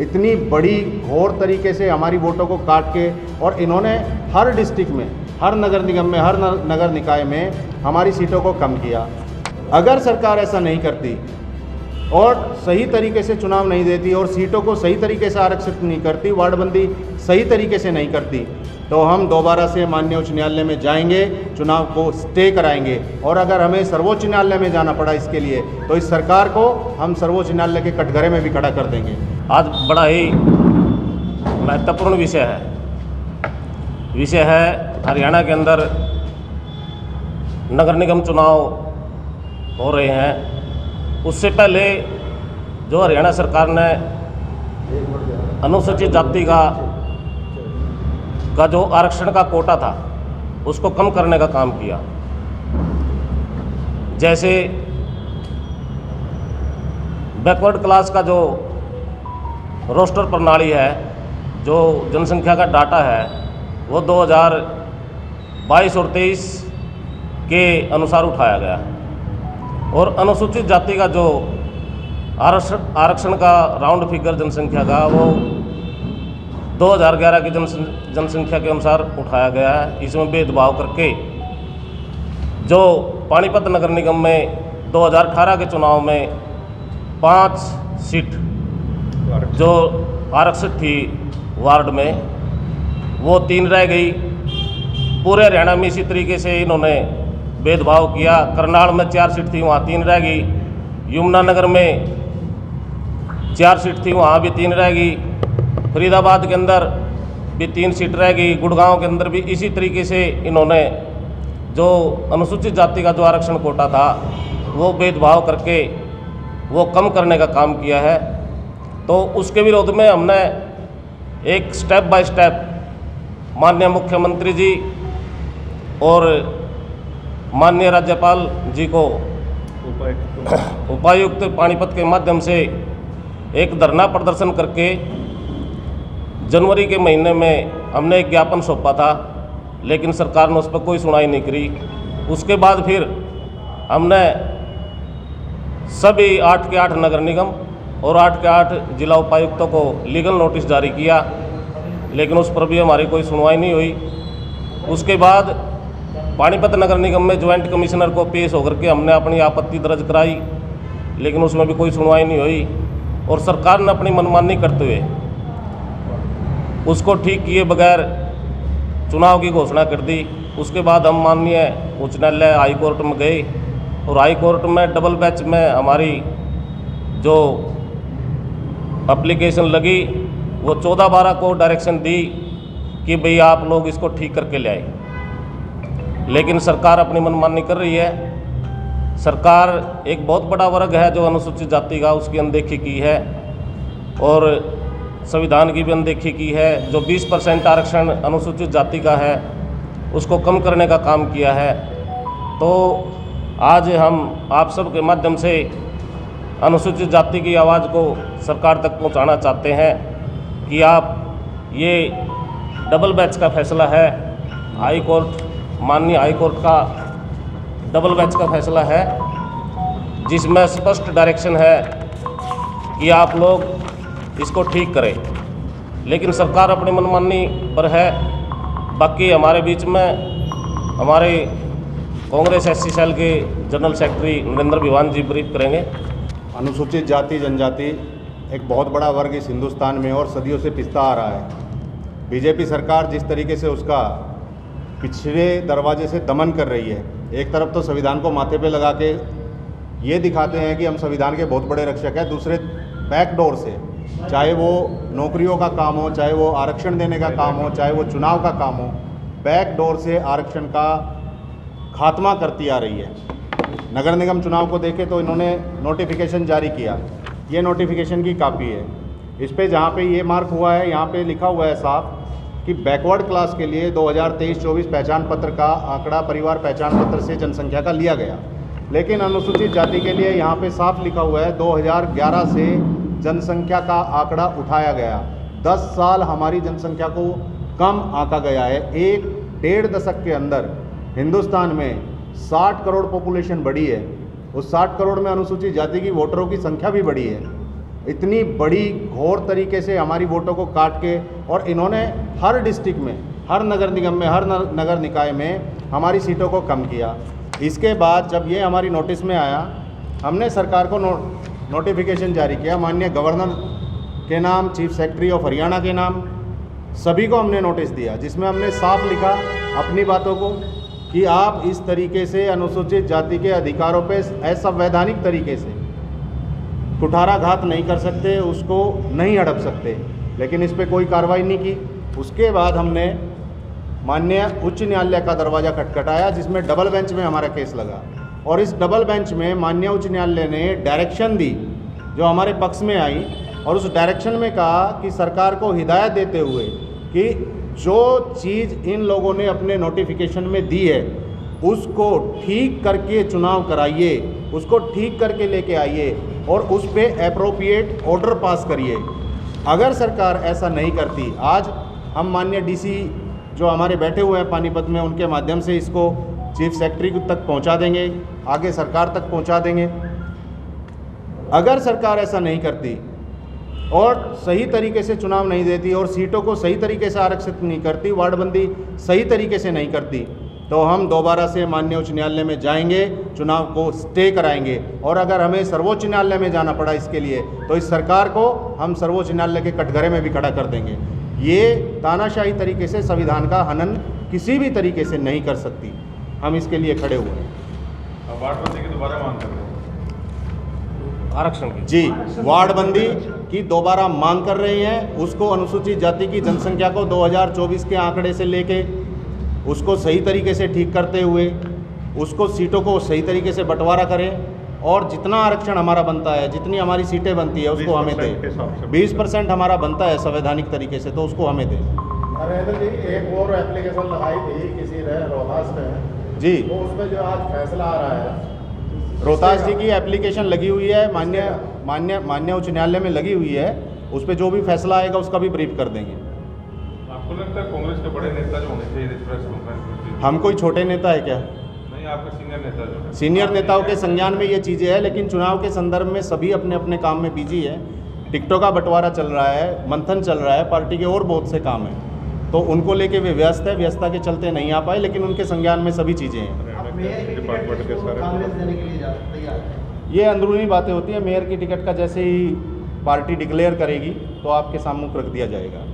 इतनी बड़ी घोर तरीके से हमारी वोटों को काट के, और इन्होंने हर डिस्ट्रिक्ट में, हर नगर निगम में, हर नगर निकाय में हमारी सीटों को कम किया। अगर सरकार ऐसा नहीं करती और सही तरीके से चुनाव नहीं देती और सीटों को सही तरीके से आरक्षित नहीं करती, वार्डबंदी सही तरीके से नहीं करती, तो हम दोबारा से माननीय उच्च न्यायालय में जाएंगे, चुनाव को स्टे कराएंगे। और अगर हमें सर्वोच्च न्यायालय में जाना पड़ा इसके लिए, तो इस सरकार को हम सर्वोच्च न्यायालय के कटघरे में भी खड़ा कर देंगे। आज बड़ा ही महत्वपूर्ण विषय है हरियाणा के अंदर नगर निगम चुनाव हो रहे हैं। उससे पहले जो हरियाणा सरकार ने अनुसूचित जाति का जो आरक्षण का कोटा था उसको कम करने का काम किया। जैसे बैकवर्ड क्लास का जो रोस्टर प्रणाली है, जो जनसंख्या का डाटा है, वो 2022 और 23 के अनुसार उठाया गया, और अनुसूचित जाति का जो आरक्षण का राउंड फिगर जनसंख्या का वो 2011 की जनसंख्या के अनुसार उठाया गया है। इसमें भेदभाव करके जो पानीपत नगर निगम में 2018 के चुनाव में 5 सीट जो आरक्षित थी वार्ड में, वो 3 रह गई। पूरे हरियाणा में इसी तरीके से इन्होंने भेदभाव किया। करनाल में 4 सीट थी, वहाँ 3 रह गई। यमुनानगर में 4 सीट थी, वहाँ भी 3 रह गई। फरीदाबाद के अंदर भी 3 सीट रह गई। गुड़गांव के अंदर भी इसी तरीके से इन्होंने जो अनुसूचित जाति का जो आरक्षण कोटा था वो भेदभाव करके वो कम करने का काम किया है। तो उसके विरोध में हमने एक स्टेप बाय स्टेप माननीय मुख्यमंत्री जी और माननीय राज्यपाल जी को उपायुक्त पानीपत के माध्यम से एक धरना प्रदर्शन करके जनवरी के महीने में हमने एक ज्ञापन सौंपा था, लेकिन सरकार ने उस पर कोई सुनवाई नहीं करी। उसके बाद फिर हमने सभी 8 के 8 नगर निगम और 8 के 8 जिला उपायुक्तों को लीगल नोटिस जारी किया, लेकिन उस पर भी हमारी कोई सुनवाई नहीं हुई। उसके बाद पानीपत नगर निगम में ज्वाइंट कमिश्नर को पेश होकर के हमने अपनी आपत्ति दर्ज कराई, लेकिन उसमें भी कोई सुनवाई नहीं हुई, और सरकार ने अपनी मनमानी करते हुए उसको ठीक किए बगैर चुनाव की घोषणा कर दी। उसके बाद हम माननीय उच्च न्यायालय हाई कोर्ट में गए, और हाई कोर्ट में डबल बेंच में हमारी जो एप्लीकेशन लगी वो 14-12 को डायरेक्शन दी कि भाई आप लोग इसको ठीक करके ले आए, लेकिन सरकार अपनी मनमानी कर रही है। सरकार एक बहुत बड़ा वर्ग है जो अनुसूचित जाति का, उसकी अनदेखी की है और संविधान की भी अनदेखी की है। जो 20% आरक्षण अनुसूचित जाति का है उसको कम करने का काम किया है। तो आज हम आप सब के माध्यम से अनुसूचित जाति की आवाज़ को सरकार तक पहुंचाना चाहते हैं कि आप ये डबल बेंच का फैसला है, हाई कोर्ट, माननीय हाई कोर्ट का डबल बेंच का फैसला है, जिसमें स्पष्ट डायरेक्शन है कि आप लोग इसको ठीक करें, लेकिन सरकार अपनी मनमानी पर है। बाकी हमारे बीच में हमारे कांग्रेस SC सेल के जनरल सेक्रेटरी नरेंद्र भिवान जी ब्रीफ करेंगे। अनुसूचित जाति जनजाति एक बहुत बड़ा वर्ग इस हिंदुस्तान में और सदियों से पिसता आ रहा है। बीजेपी सरकार जिस तरीके से उसका पिछले दरवाजे से दमन कर रही है, एक तरफ तो संविधान को माथे पे लगा के ये दिखाते हैं कि हम संविधान के बहुत बड़े रक्षक हैं, दूसरे बैकडोर से, चाहे वो नौकरियों का काम हो, चाहे वो आरक्षण देने का काम हो, चाहे वो चुनाव का काम हो, बैकडोर से आरक्षण का खात्मा करती आ रही है। नगर निगम चुनाव को देखें तो इन्होंने नोटिफिकेशन जारी किया, ये नोटिफिकेशन की कॉपी है। इस पे जहाँ पे ये मार्क हुआ है, यहाँ पे लिखा हुआ है साफ कि बैकवर्ड क्लास के लिए 2023-24 पहचान पत्र का आंकड़ा परिवार पहचान पत्र से जनसंख्या का लिया गया, लेकिन अनुसूचित जाति के लिए यहाँ पे साफ लिखा हुआ है 2011 से जनसंख्या का आंकड़ा उठाया गया। 10 साल हमारी जनसंख्या को कम आंका गया है। 1-1.5 दशक के अंदर हिंदुस्तान में 60 करोड़ पॉपुलेशन बढ़ी है, उस 60 करोड़ में अनुसूचित जाति की वोटरों की संख्या भी बढ़ी है। इतनी बड़ी घोर तरीके से हमारी वोटों को काट के, और इन्होंने हर डिस्ट्रिक्ट में, हर नगर निगम में, हर नगर निकाय में हमारी सीटों को कम किया। इसके बाद जब ये हमारी नोटिस में आया, हमने सरकार को नोटिफिकेशन जारी किया, माननीय गवर्नर के नाम, चीफ सेक्रेटरी ऑफ हरियाणा के नाम, सभी को हमने नोटिस दिया, जिसमें हमने साफ लिखा अपनी बातों को कि आप इस तरीके से अनुसूचित जाति के अधिकारों पे असंवैधानिक तरीके से कुठाराघात नहीं कर सकते, उसको नहीं हड़प सकते, लेकिन इस पर कोई कार्रवाई नहीं की। उसके बाद हमने माननीय उच्च न्यायालय का दरवाज़ा खटखटाया, जिसमें डबल बेंच में हमारा केस लगा, और इस डबल बेंच में माननीय उच्च न्यायालय ने डायरेक्शन दी जो हमारे पक्ष में आई, और उस डायरेक्शन में कहा कि सरकार को हिदायत देते हुए कि जो चीज़ इन लोगों ने अपने नोटिफिकेशन में दी है उसको ठीक करके चुनाव कराइए, उसको ठीक करके लेके आइए और उस पर एप्रोप्रिएट ऑर्डर पास करिए। अगर सरकार ऐसा नहीं करती, आज हम माननीय डीसी जो हमारे बैठे हुए हैं पानीपत में, उनके माध्यम से इसको चीफ सेक्रेटरी तक पहुंचा देंगे, आगे सरकार तक पहुंचा देंगे। अगर सरकार ऐसा नहीं करती और सही तरीके से चुनाव नहीं देती और सीटों को सही तरीके से आरक्षित नहीं करती, वार्डबंदी सही तरीके से नहीं करती, तो हम दोबारा से माननीय उच्च न्यायालय में जाएंगे, चुनाव को स्टे कराएंगे, और अगर हमें सर्वोच्च न्यायालय में जाना पड़ा इसके लिए, तो इस सरकार को हम सर्वोच्च न्यायालय के कटघरे में भी खड़ा कर देंगे। ये तानाशाही तरीके से संविधान का हनन किसी भी तरीके से नहीं कर सकती, हम इसके लिए खड़े हुए हैं। अब वार्डबंदी की दोबारा मांग कर रहे हैं, आरक्षण की जी, वार्डबंदी की दोबारा मांग कर रहे हैं। उसको अनुसूचित जाति की जनसंख्या को 2024 के आंकड़े से लेके उसको सही तरीके से ठीक करते हुए उसको सीटों को सही तरीके से बंटवारा करें, और जितना आरक्षण हमारा बनता है, जितनी हमारी सीटें बनती है उसको हमें दें। 20% हमारा बनता है संवैधानिक तरीके से, तो उसको हमें दें। अरे जी, एक और एप्लीकेशन लगाई थी किसी ने रोहतास में जी, तो उसमें जो आज फैसला आ रहा है, रोहतास जी की एप्लीकेशन लगी हुई है, मान्य उच्च न्यायालय में लगी हुई है, उस पर जो भी फैसला आएगा उसका भी ब्रीफ कर देंगे। आपको लगता है कांग्रेस के बड़े नेता जो होने चाहिए इस प्रेस कॉन्फ्रेंस में? हम कोई छोटे नेता है क्या? नहीं, आपके सीनियर नेता जो है। सीनियर नेताओं के संज्ञान में ये चीज़ें हैं, लेकिन चुनाव के संदर्भ में सभी अपने अपने काम में बिजी है। टिकटों का बंटवारा चल रहा है, मंथन चल रहा है, पार्टी के और बहुत से काम हैं, तो उनको लेके वे व्यस्त है, व्यस्तता के चलते नहीं आ पाए, लेकिन उनके संज्ञान में सभी चीज़ें हैं। डिपार्टमेंट के सारे कांग्रेस देने के लिए तैयार है। ये अंदरूनी बातें होती हैं। मेयर की टिकट का जैसे ही पार्टी डिक्लेयर करेगी तो आपके सामने रख दिया जाएगा।